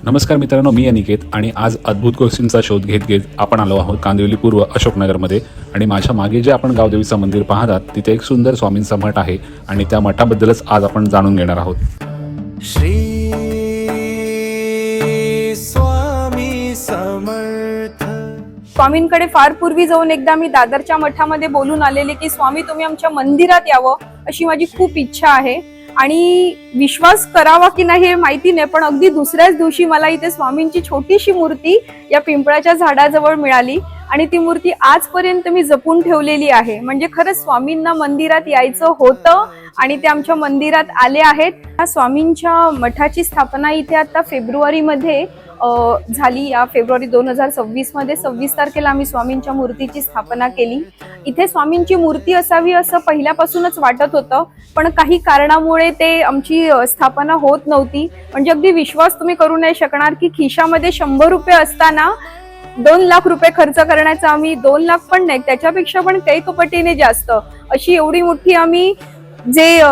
नमस्कार मित्रांनो, मी अनिकेत आणि आज अद्भुत गोष्टींचा शोध घेत घेत आपण आलो आहोत कांदिवली पूर्व अशोकनगरमध्ये. आणि माझ्या मागे जे आपण गावदेवीचं मंदिर पाहतात तिथे एक सुंदर स्वामींचा मठ आहे आणि त्या मठाबद्दलच आज आपण जाणून घेणार आहोत. श्री स्वामी समर्थ. स्वामींकडे फार पूर्वी जाऊन एकदा मी दादरच्या मठामध्ये बोलून आलेले की स्वामी तुम्ही आमच्या मंदिरात यावं अशी माझी खूप इच्छा आहे. आणि विश्वास करावा की नाही हे माहिती नाही, पण अगदी दुसऱ्याच दिवशी मला इथे स्वामींची छोटीशी मूर्ती या पिंपळाच्या झाडाजवळ मिळाली आणि ती मूर्ती आजपर्यंत मी जपून ठेवलेली आहे. म्हणजे खरंच स्वामींना मंदिरात यायचं होतं आणि ते आमच्या मंदिरात आले आहेत. या स्वामींच्या मठाची स्थापना इथे आता फेब्रुवारीमध्ये झाली. या फेब्रुवारी 2026 मध्ये 26 तारखेला आम्ही स्वामींच्या मूर्तीची स्थापना केली. इथे स्वामींची मूर्ती असावी असं पहिल्यापासूनच वाटत होतं, पण काही कारणामुळे ते आमची स्थापना होत नव्हती. म्हणजे अगदी विश्वास तुम्ही करू नाही शकणार की खिशामध्ये 100 रुपये असताना 2 लाख रुपये खर्च करण्याचा आम्ही 2 लाख पण नाही, त्याच्यापेक्षा पण कैकपटीने जास्त अशी एवढी मोठी आम्ही जे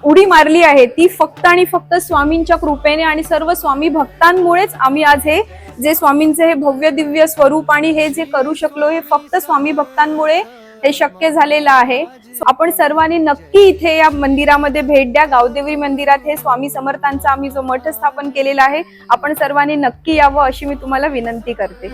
उडी मारली आहे ती फक्त आणि फक्त स्वामींच्या कृपेने आणि सर्व स्वामी भक्तांमुळेच आम्ही आज हे जे स्वामींचे हे भव्य दिव्य स्वरूप आणि हे जे करू शकलो हे फक्त स्वामी भक्तांमुळे हे शक्य झालेलं आहे. आपण सर्वांनी नक्की इथे या मंदिरामध्ये भेट द्या. गावदेवी मंदिरात हे स्वामी समर्थांचा आम्ही जो मठ स्थापन केलेला आहे आपण सर्वांनी नक्की यावं अशी मी तुम्हाला विनंती करते.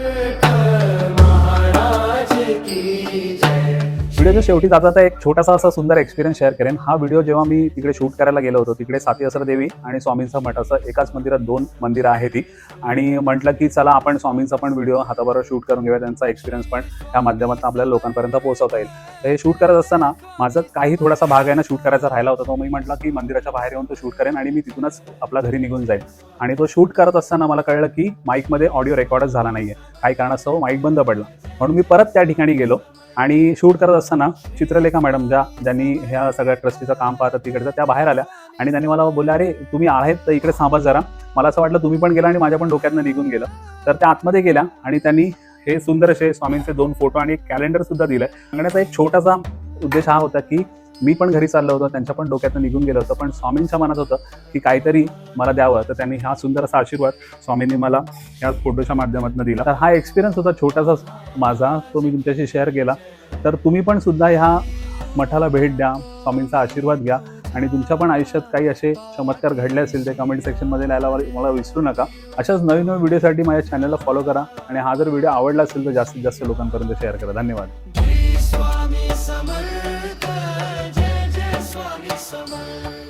व्हिडिओच्या शेवटी जाता एक छोटासा असा सुंदर एक्सपिरियन्स शेअर करेन. हा व्हिडिओ जेव्हा मी तिकडे शूट करायला गेलो होतो तिकडे साती असर देवी आणि स्वामींचा मठ असं एकाच मंदिरात 2 मंदिरं आहे ती, आणि म्हटलं की चला आपण स्वामींचा पण व्हिडिओ हाताबरोबर शूट करून घेऊया, त्यांचा एक्सपिरियन्स पण त्या माध्यमातून आपल्याला लोकांपर्यंत पोहोचवता येईल. तर हे शूट करत असताना माझं काही थोडासा भाग आहे ना शूट करायचा राहिला होता, तो मी म्हटलं की मंदिराच्या बाहेर येऊन तो शूट करेन आणि मी तिथूनच आपल्या घरी निघून जाईल. आणि तो शूट करत असताना मला कळलं की माईकमध्ये ऑडिओ रेकॉर्डच झाला नाहीये, काही कारणास्तव माईक बंद पडला. म्हणून मी परत त्या ठिकाणी गेलो आणि शूट करत असताना चित्रलेखा मॅडम ज्यांनी ह्या सगळ्या ट्रस्टीचं काम पाहतात तिकडचं, त्या बाहेर आल्या आणि त्यांनी मला बोलल्या, अरे तुम्ही आहेत तर इकडे थांबा जरा. मला असं वाटलं तुम्ही पण गेला आणि माझ्या पण डोक्यातनं निघून गेलं. तर त्या आतमध्ये गेल्या आणि त्यांनी हे सुंदर असे स्वामींचे 2 फोटो आणि एक कॅलेंडर सुद्धा दिलंय. सांगण्याचा एक छोटासा उद्देश हा होता की मी पण घरी चाललो होतो, त्यांच्या पण डोक्यातनं निघून गेलं होतं, पण स्वामींच्या मनात होतं की काहीतरी मला द्यावं. तर त्यांनी हा सुंदर असा आशीर्वाद स्वामींनी मला या फोटोच्या माध्यमातून दिला. तर हा एक्सपिरियन्स होता छोटासा माझा, तो मी तुमच्याशी शेअर केला. तर तुम्ही पण सुद्धा ह्या मठाला भेट द्या, स्वामींचा आशीर्वाद घ्या आणि तुमच्या पण आयुष्यात काही असे चमत्कार घडले असेल ते कमेंट सेक्शनमध्ये लिहायला मला विसरू नका. अशाच नवीन नवीन व्हिडिओसाठी माझ्या चॅनलला फॉलो करा आणि हा जर व्हिडिओ आवडला असेल तर जास्तीत जास्त लोकांपर्यंत शेअर करा. धन्यवाद. स्वामी समर्थ. जय जय स्वामी समर्थ.